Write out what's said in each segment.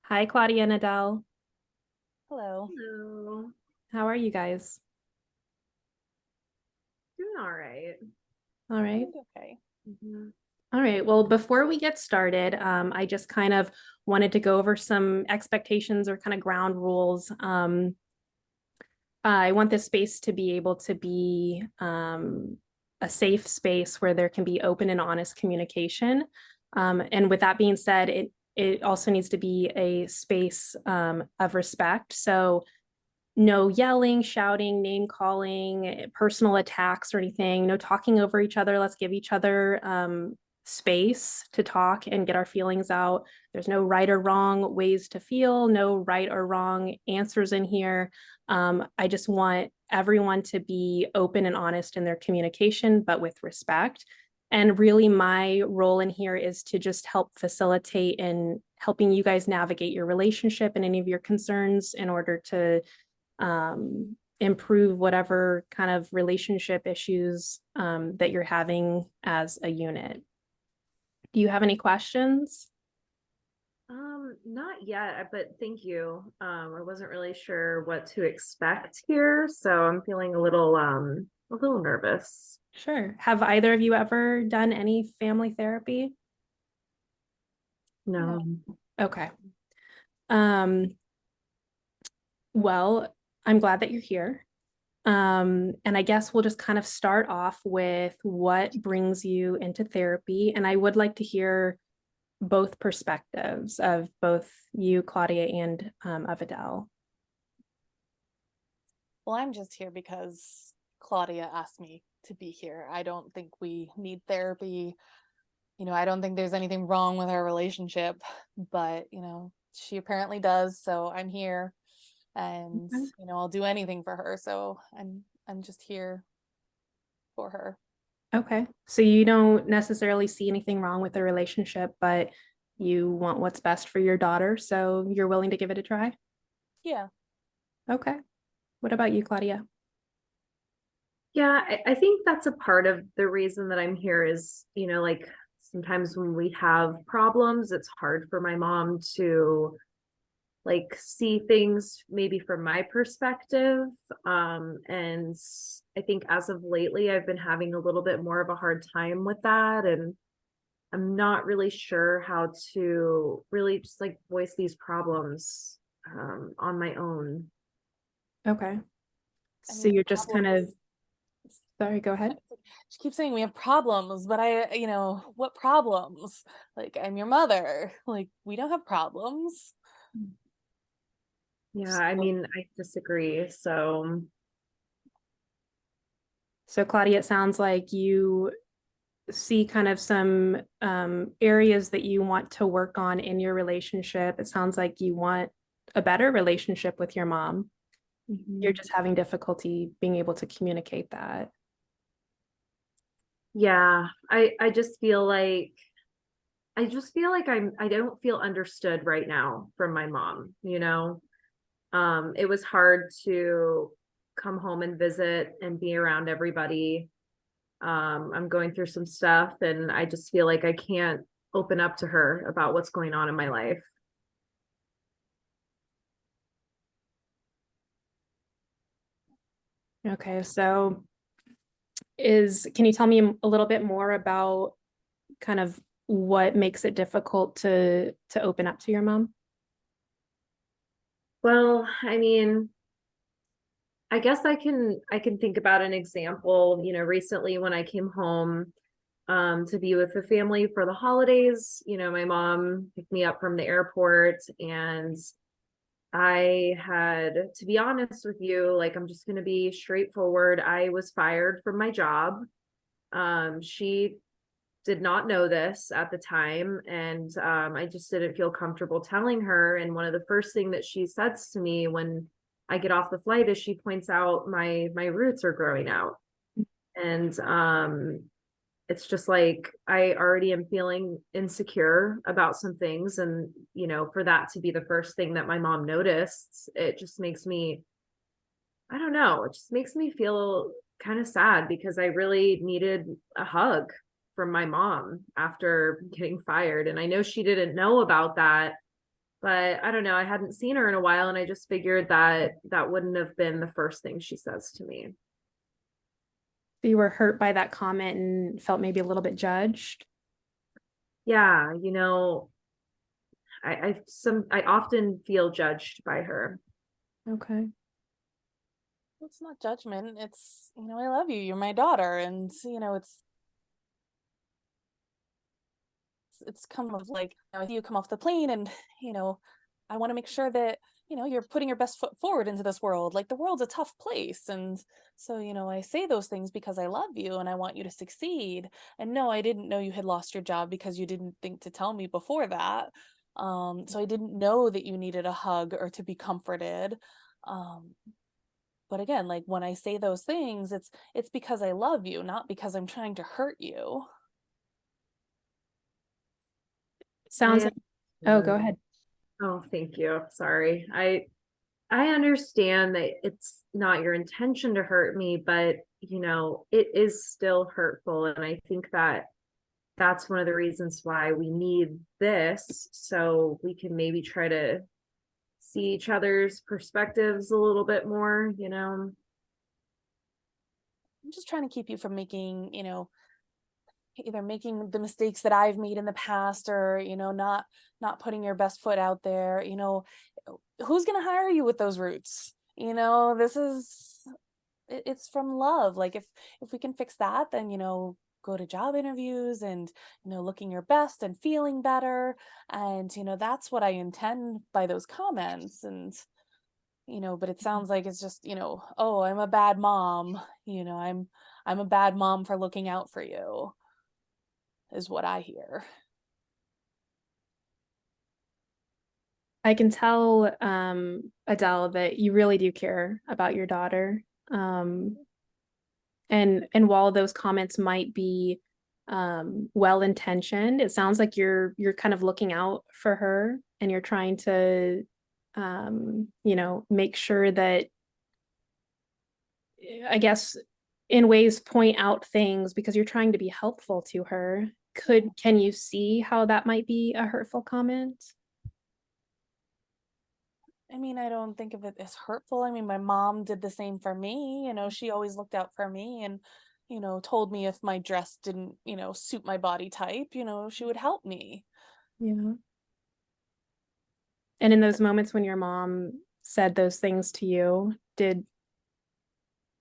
Hi, Claudia and Adele. Hello. Hello. How are you guys? Doing all right. All right. Doing okay. Mhm. All right. Well, before we get started, I just kind of wanted to go over some expectations or kind of ground rules. I want this space to be able to be a safe space where there can be open and honest communication. And with that being said, it also needs to be a space of respect. So no yelling, shouting, name calling, personal attacks or anything. No talking over each other. Let's give each other space to talk and get our feelings out. There's no right or wrong ways to feel, no right or wrong answers in here. I just want everyone to be open and honest in their communication, but with respect. And really, my role in here is to just help facilitate in helping you guys navigate your relationship and any of your concerns in order to improve whatever kind of relationship issues that you're having as a unit. Do you have any questions? Not yet, but thank you. I wasn't really sure what to expect here, so I'm feeling a little nervous. Sure. Have either of you ever done any family therapy? No. No. Okay. Um, well, I'm glad that you're here. And I guess we'll just kind of start off with what brings you into therapy. And I would like to hear both perspectives of both you, Claudia, and of Adele. Well, I'm just here because Claudia asked me to be here. I don't think we need therapy. I don't think there's anything wrong with our relationship, but, she apparently does. So I'm here and, I'll do anything for her. So I'm just here for her. Okay. So you don't necessarily see anything wrong with the relationship, but you want what's best for your daughter, so you're willing to give it a try? Yeah. Okay. What about you, Claudia? Yeah, I think that's a part of the reason that I'm here is, like sometimes when we have problems, it's hard for my mom to like see things maybe from my perspective. And I think as of lately, I've been having a little bit more of a hard time with that. And I'm not really sure how to really just like voice these problems on my own. Okay. I So mean, you're just kind of, problems. sorry, go ahead. She keeps saying we have problems, but what problems? Like, I'm your mother. Like, we don't have problems. Yeah, I So, mean, I disagree. So, So Claudia, it sounds like you see kind of some areas that you want to work on in your relationship. It sounds like you want a better relationship with your mom. You're mhm. just having difficulty being able to communicate that. Yeah, I just feel like I don't feel understood right now from my mom. It was hard to come home and visit and be around everybody. I'm going through some stuff and I just feel like I can't open up to her about what's going on in my life. Okay, so can you tell me a little bit more about kind of what makes it difficult to open up to your mom? Well, I mean, I guess I can think about an example, recently when I came home to be with the family for the holidays. My mom picked me up from the airport and I had, to be honest with you, like I'm just going to be straightforward. I was fired from my job. She did not know this at the time, and I just didn't feel comfortable telling her. And one of the first thing that she says to me when I get off the flight is she points out my roots are growing out, and it's just like I already am feeling insecure about some things. And, for that to be the first thing that my mom noticed, it just makes me, I don't know, it just makes me feel kind of sad because I really needed a hug from my mom after getting fired. And I know she didn't know about that But I don't know, I hadn't seen her in a while, and I just figured that that wouldn't have been the first thing she says to me. You were hurt by that comment and felt maybe a little bit judged. Yeah, I often feel judged by her. Okay. It's not judgment. It's, I love you. You're my daughter. And, it's come of like, you come off the plane and, you know, I want to make sure that, you're putting your best foot forward into this world. Like the world's a tough place. And so, I say those things because I love you and I want you to succeed. And no, I didn't know you had lost your job because you didn't think to tell me before that. So I didn't know that you needed a hug or to be comforted. Um, but again, like when I say those things, it's because I love you, not because I'm trying to hurt you. Sounds I like, oh, go ahead. Oh, thank you. Sorry. I understand that it's not your intention to hurt me, but it is still hurtful. And I think that that's one of the reasons why we need this, so we can maybe try to see each other's perspectives a little bit more. I'm just trying to keep you from making, either making the mistakes that I've made in the past or, not putting your best foot out there. Who's going to hire you with those roots? This is it's from love. Like if we can fix that, then go to job interviews and looking your best and feeling better. And that's what I intend by those comments. And but it sounds like it's just oh, I'm a bad mom. I'm a bad mom for looking out for you, is what I hear. I can tell, Adele, that you really do care about your daughter. And while those comments might be well intentioned, it sounds like you're kind of looking out for her and you're trying to make sure that, I guess, in ways point out things because you're trying to be helpful to her. Can you see how that might be a hurtful comment? I mean, I don't think of it as hurtful. I mean, my mom did the same for me. She always looked out for me and, told me if my dress didn't, suit my body type, she would help me. Yeah. And in those moments when your mom said those things to you,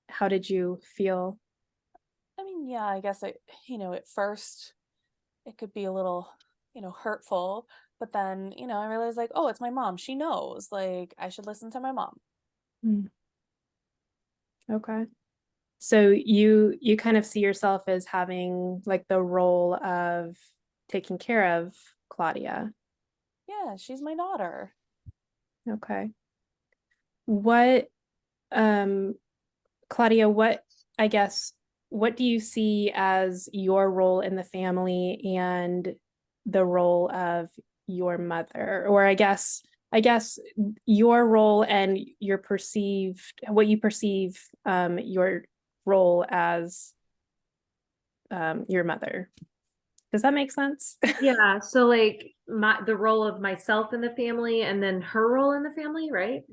how did you feel? I mean, yeah, I guess at first it could be a little, hurtful, but then, I realized like, oh, it's my mom. She knows, like, I should listen to my mom. Hmm. Okay. So you kind of see yourself as having like the role of taking care of Claudia. Yeah, she's my daughter. Okay. What um Claudia, I guess what do you see as your role in the family and the role of your mother? Or I guess your role and what you perceive your role as your mother. Does that make sense? Yeah, so like the role of myself in the family and then her role in the family, right?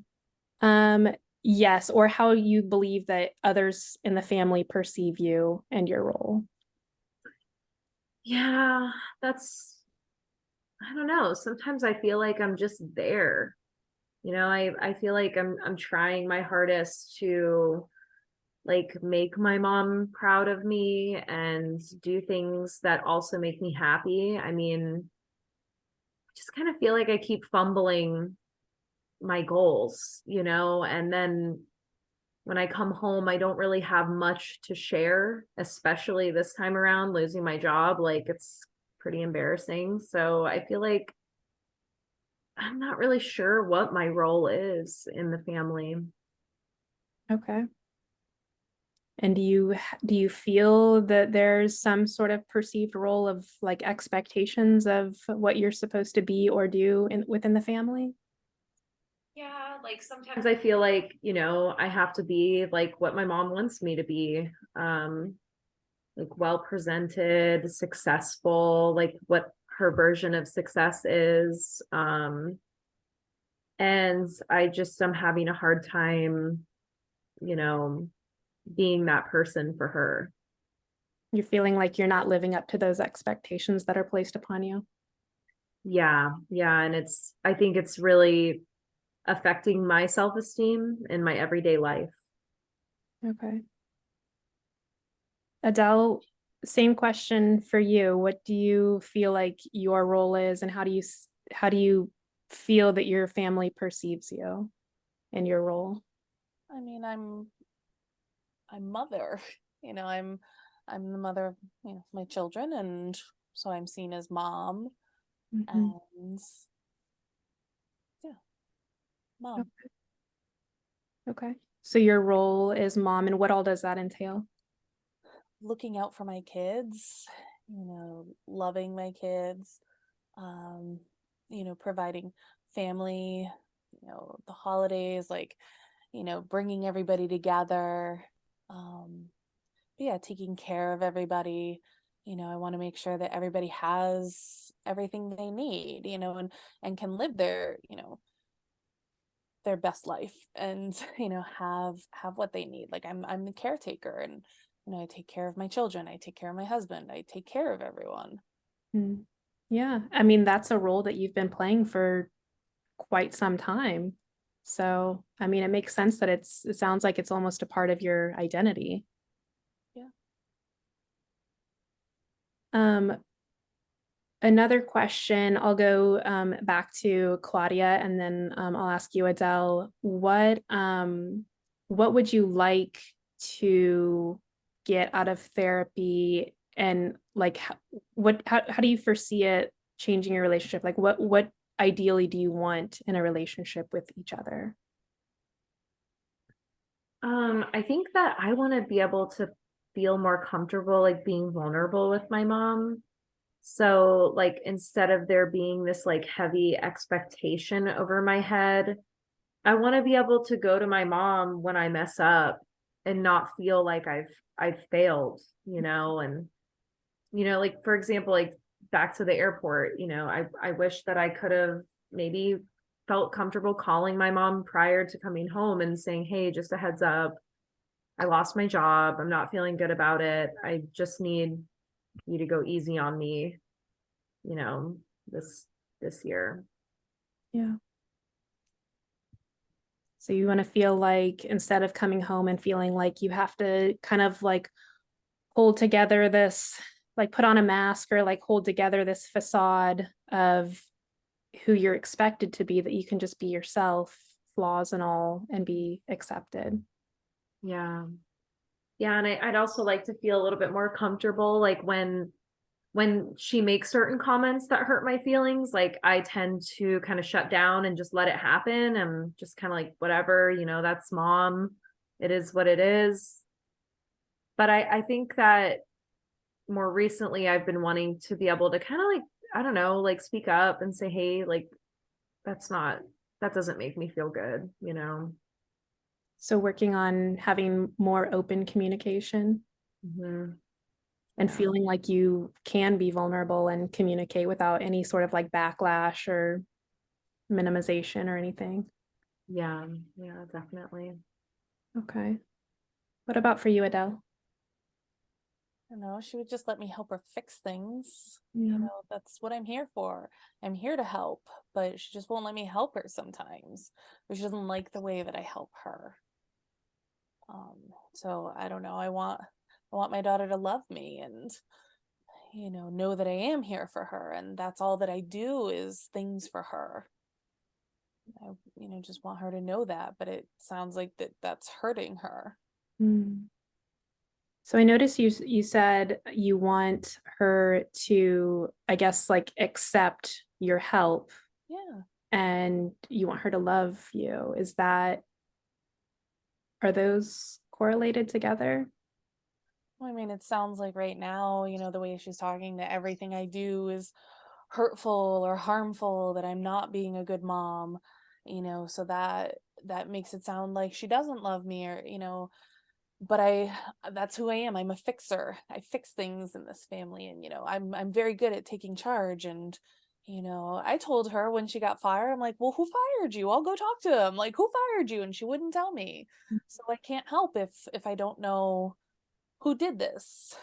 Um, yes, or how you believe that others in the family perceive you and your role. Yeah, I don't know. Sometimes I feel like I'm just there. I feel like I'm trying my hardest to like make my mom proud of me and do things that also make me happy. I mean, I just kind of feel like I keep fumbling my goals, and then when I come home, I don't really have much to share, especially this time around, losing my job. Like it's pretty embarrassing. So I feel like I'm not really sure what my role is in the family. Okay. And do you feel that there's some sort of perceived role of like expectations of what you're supposed to be or do within the family? Yeah, like sometimes I feel like, I have to be like what my mom wants me to be. Like well presented, successful, like what her version of success is. And I just am having a hard time, you know, being that person for her. You're feeling like you're not living up to those expectations that are placed upon you. Yeah, yeah. And I think it's really affecting my self-esteem in my everyday life. Okay. Adele, same question for you. What do you feel like your role is, and how do you feel that your family perceives you and your role? I mean, I'm mother, you know, I'm the mother of, you know, my children, and so I'm seen as mom, Mhm. and yeah, Oh, mom. okay. So your role is mom, and what all does that entail? Looking out for my kids, you know, loving my kids, um, you know, providing family, you know, the holidays, like, you know, bringing everybody together. Um, but yeah, taking care of everybody. You know, I want to make sure that everybody has everything they need, you know, and can live their, you know, their best life, and you know, have what they need. Like I'm the caretaker, and you know, I take care of my children, I take care of my husband, I take care of everyone. Mm. Yeah, I mean, that's a role that you've been playing for quite some time. So, I mean, it makes sense that it sounds like it's almost a part of your identity. Yeah. Um, Another question, I'll go back to Claudia, and then I'll ask you, Adele, what would you like to get out of therapy, and like how do you foresee it changing your relationship? Like what ideally do you want in a relationship with each other? I think that I want to be able to feel more comfortable, like being vulnerable with my mom. So, like, instead of there being this like heavy expectation over my head, I want to be able to go to my mom when I mess up and not feel like I've failed, and like for example, like back to the airport, I wish that I could have maybe felt comfortable calling my mom prior to coming home and saying, "Hey, just a heads up, I lost my job. I'm not feeling good about it. I just need you to go easy on me, you know, this year." Yeah. So you want to feel like instead of coming home and feeling like you have to kind of like hold together this, like put on a mask or like hold together this facade of who you're expected to be, that you can just be yourself, flaws and all, and be accepted. Yeah. Yeah, and I'd also like to feel a little bit more comfortable, like when she makes certain comments that hurt my feelings, like I tend to kind of shut down and just let it happen. I'm just kind of like, whatever, that's mom. It is what it is. But I think that more recently I've been wanting to be able to kind of like, I don't know, like speak up and say, hey, like that's not that doesn't make me feel good. So working on having more open communication Hmm. and Yeah. feeling like you can be vulnerable and communicate without any sort of like backlash or minimization or anything. Yeah. Yeah, definitely. Okay. What about for you, Adele? You know, she would just let me help her fix things. You Yeah. know, that's what I'm here for. I'm here to help, but she just won't let me help her sometimes. Or she doesn't like the way that I help her. So I don't know. I want my daughter to love me, and know that I am here for her, and that's all that I do is things for her. I, just want her to know that, but it sounds like that's hurting her. Mm. So I noticed you said you want her to, I guess, like accept your help, Yeah. and you want her to love you. Are those correlated together? Well, I mean, it sounds like right now, the way she's talking, that everything I do is hurtful or harmful, that I'm not being a good mom, so that makes it sound like she doesn't love me, or, but that's who I am. I'm a fixer. I fix things in this family, and I'm very good at taking charge, and you know, I told her when she got fired, I'm like, well, who fired you? I'll go talk to him. Like, who fired you? And she wouldn't tell me. So I can't help if I don't know who did this.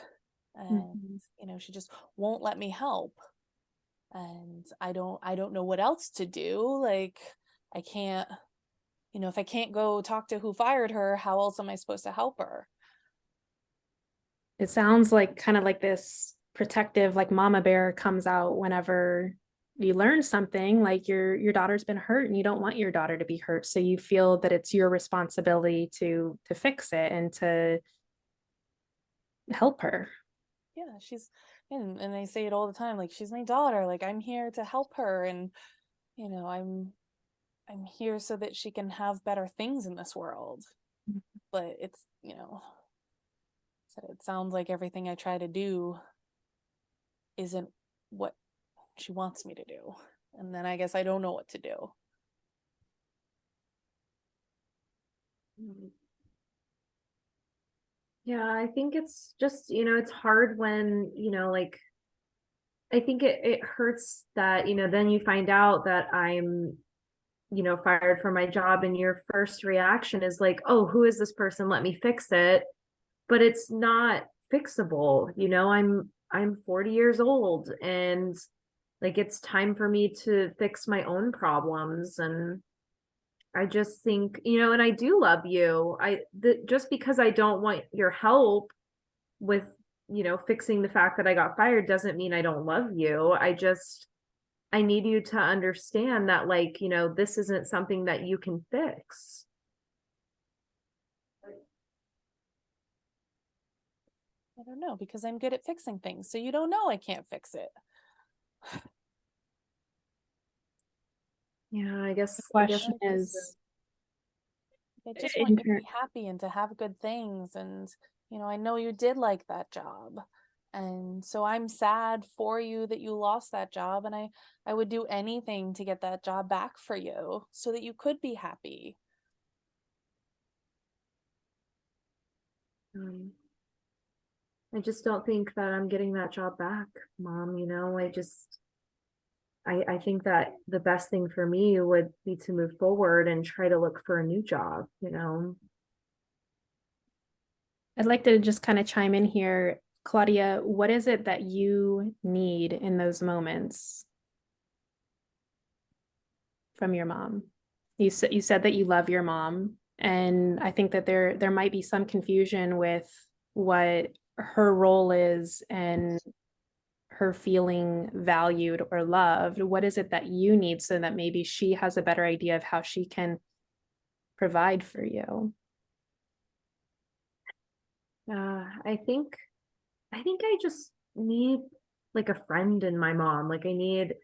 And, Mhm. you know, she just won't let me help. And I don't know what else to do. Like, I can't, you know, if I can't go talk to who fired her, how else am I supposed to help her? It sounds like kind of like this protective, like mama bear comes out whenever you learn something, like your daughter's been hurt and you don't want your daughter to be hurt. So you feel that it's your responsibility to fix it and to help her. Yeah, and I say it all the time, like she's my daughter, like I'm here to help her, and you know, I'm here so that she can have better things in this world. But it's, you know, so it sounds like everything I try to do isn't what she wants me to do. And then I guess I don't know what to do. Yeah, I think it's just, it's hard when, like, I think it hurts that, then you find out that I'm, fired from my job and your first reaction is like, oh, who is this person? Let me fix it. But it's not fixable. I'm 40 years old and like it's time for me to fix my own problems. And I just think, and I do love you. Just because I don't want your help with, fixing the fact that I got fired doesn't mean I don't love you. I need you to understand that, like, this isn't something that you can fix. I don't know because I'm good at fixing things. So you don't know I can't fix it. Yeah, The I guess question is, I just want in you to turn, be happy and to have good things. And, you know, I know you did like that job. And so I'm sad for you that you lost that job. And I would do anything to get that job back for you so that you could be happy. um, I just don't think that I'm getting that job back, Mom. I think that the best thing for me would be to move forward and try to look for a new job. I'd like to just kind of chime in here. Claudia, what is it that you need in those moments from your mom? You said that you love your mom, and I think that there might be some confusion with what her role is and her feeling valued or loved. What is it that you need so that maybe she has a better idea of how she can provide for you? I think I just need like a friend in my mom. Like I need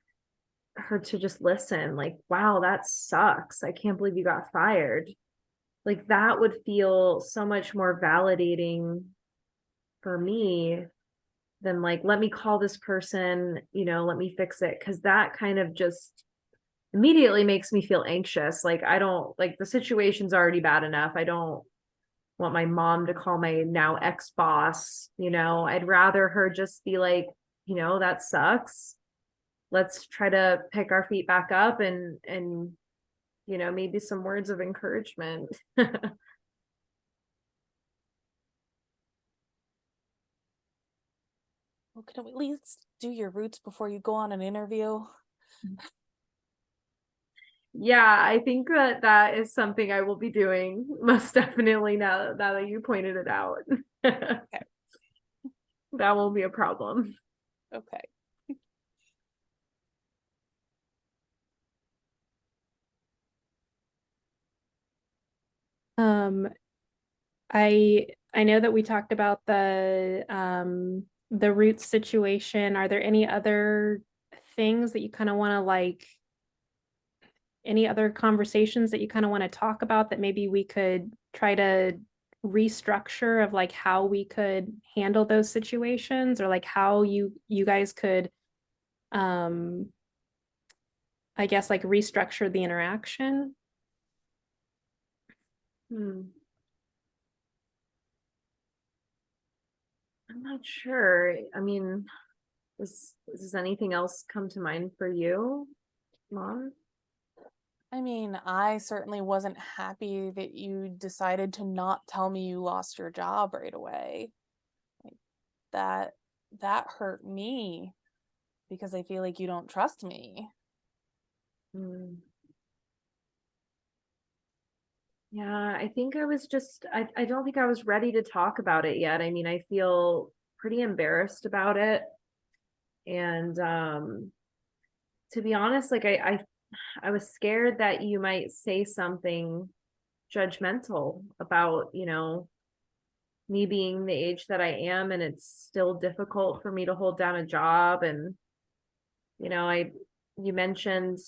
her to just listen. Like, wow, that sucks. I can't believe you got fired. Like that would feel so much more validating for me than like, let me call this person, let me fix it. Cause that kind of just immediately makes me feel anxious. Like I don't like the situation's already bad enough. I don't want my mom to call my now ex-boss. I'd rather her just be like, that sucks. Let's try to pick our feet back up and maybe some words of encouragement. Well, can we at least do your roots before you go on an interview? Yeah, I think that is something I will be doing most definitely now that you pointed it out. Okay. That won't be a problem. Okay. Um, I know that we talked about the roots situation. Are there any other things that you kind of want to like any other conversations that you kind of want to talk about that maybe we could try to restructure of like how we could handle those situations or like how you guys could um I guess like restructure the interaction? Hmm. I'm not sure. I mean, Does anything else come to mind for you, Mom? I mean, I certainly wasn't happy that you decided to not tell me you lost your job right away. Like that that hurt me because I feel like you don't trust me. Mm. Yeah, I think I was just, I don't think I was ready to talk about it yet. I mean, I feel pretty embarrassed about it. And to be honest, like I was scared that you might say something judgmental about, me being the age that I am, and it's still difficult for me to hold down a job. And, you mentioned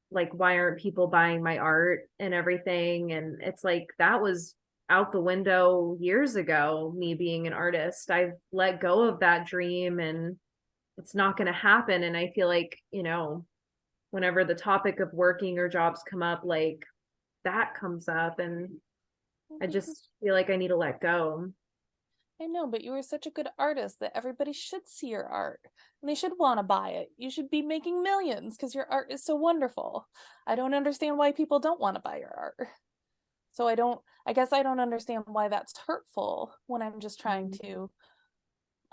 like, why aren't people buying my art and everything? And it's like, that was out the window years ago, me being an artist. I've let go of that dream and it's not going to happen. And I feel like, whenever the topic of working or jobs come up, like that comes up, and I just feel like I need to let go. I know, but you are such a good artist that everybody should see your art and they should want to buy it. You should be making millions because your art is so wonderful. I don't understand why people don't want to buy your art. So I guess I don't understand why that's hurtful when I'm just trying to,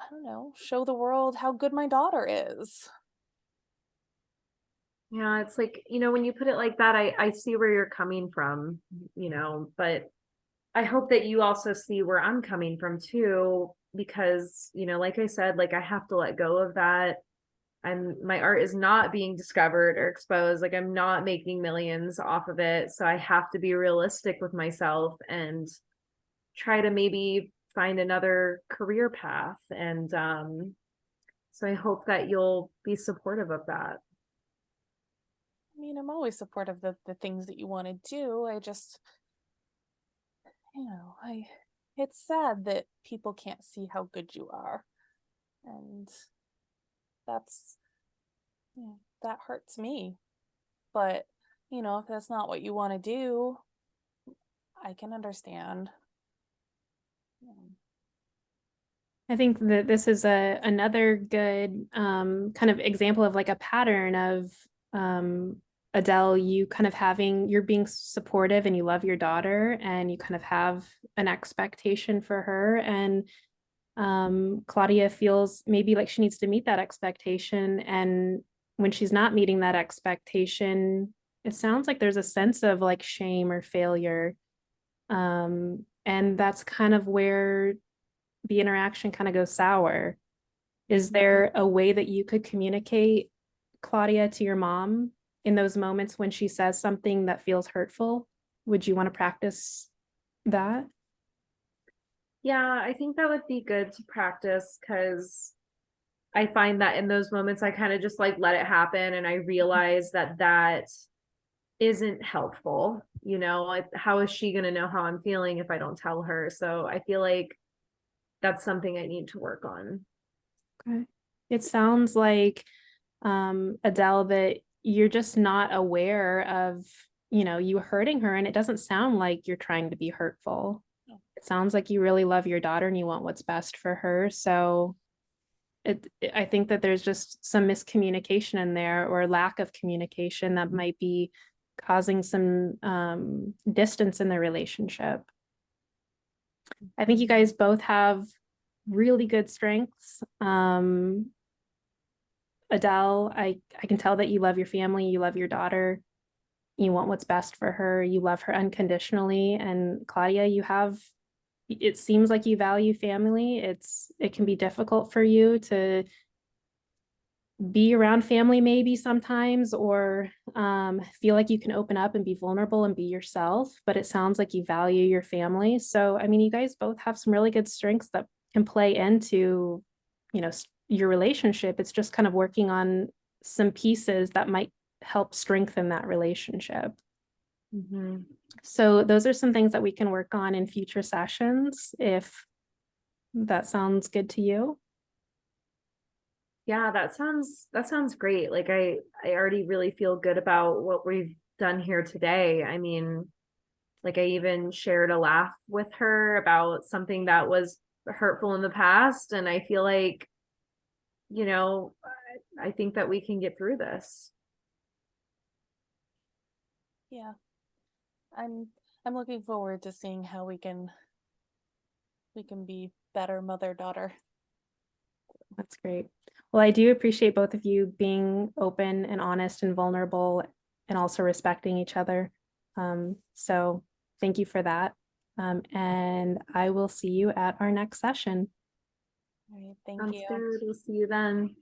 I don't know, show the world how good my daughter is. Yeah, it's like, when you put it like that, I see where you're coming from, but I hope that you also see where I'm coming from too, because, like I said, like I have to let go of that. My art is not being discovered or exposed. Like I'm not making millions off of it. So I have to be realistic with myself and try to maybe find another career path. And so I hope that you'll be supportive of that. I mean, I'm always supportive of the things that you want to do. I just, I it's sad that people can't see how good you are. And that's, that hurts me. But, if that's not what you want to do, I can understand. Yeah. I think that this is another good kind of example of like a pattern of Adele, you kind of you're being supportive and you love your daughter and you kind of have an expectation for her. And Claudia feels maybe like she needs to meet that expectation. And when she's not meeting that expectation, it sounds like there's a sense of like shame or failure. And that's kind of where the interaction kind of goes sour. Is there a way that you could communicate, Claudia, to your mom in those moments when she says something that feels hurtful? Would you want to practice that? Yeah, I think that would be good to practice because I find that in those moments, I kind of just like let it happen. And I realize that that isn't helpful. Like, how is she going to know how I'm feeling if I don't tell her? So I feel like that's something I need to work on. Okay. It sounds like, Adele, that you're just not aware of, you hurting her, and it doesn't sound like you're trying to be hurtful. No. It sounds like you really love your daughter and you want what's best for her. So I think that there's just some miscommunication in there or lack of communication that might be causing some distance in the relationship. I think you guys both have really good strengths. Adele, I can tell that you love your family, you love your daughter, you want what's best for her, you love her unconditionally. And Claudia, it seems like you value family. It can be difficult for you to be around family maybe sometimes, or feel like you can open up and be vulnerable and be yourself, but it sounds like you value your family. So I mean, you guys both have some really good strengths that can play into your relationship. It's just kind of working on some pieces that might help strengthen that relationship. Mm-hmm. So those are some things that we can work on in future sessions, if that sounds good to you. Yeah, that sounds great. Like I already really feel good about what we've done here today. I mean, like I even shared a laugh with her about something that was hurtful in the past, and I feel like you know, I think that we can get through this. Yeah. I'm looking forward to seeing how we can be better mother-daughter. That's great. Well, I do appreciate both of you being open and honest and vulnerable and also respecting each other. So thank you for that. And I will see you at our next session. All right, thank Sounds you. good. We'll see you then.